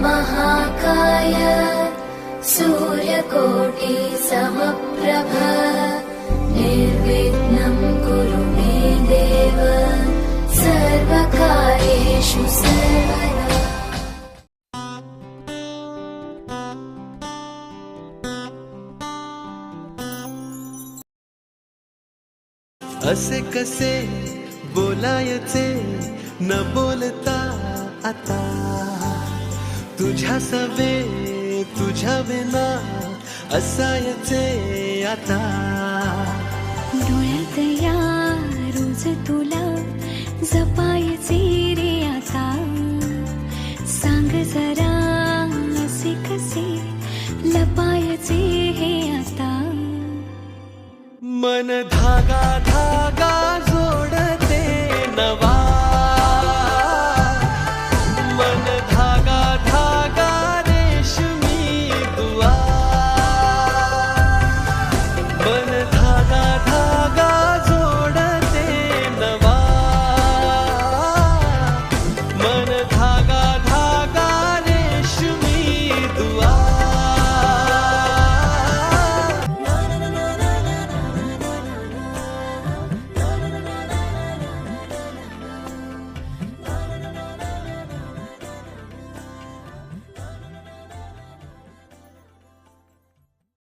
महाकाय सूर्यकोटि समप्रभ निर्विघ्नं कुरु मे देव सर्वकार्येषु सर्वदा। असे कसे बोलायचे न बोलता आता, तुझ्या सवे तुझ्या विना असायचे आता। डोळ्यात या रोज तुला जपायचे रे आता, सांग जरा असे कसे लपायचे हे आता। मन धागा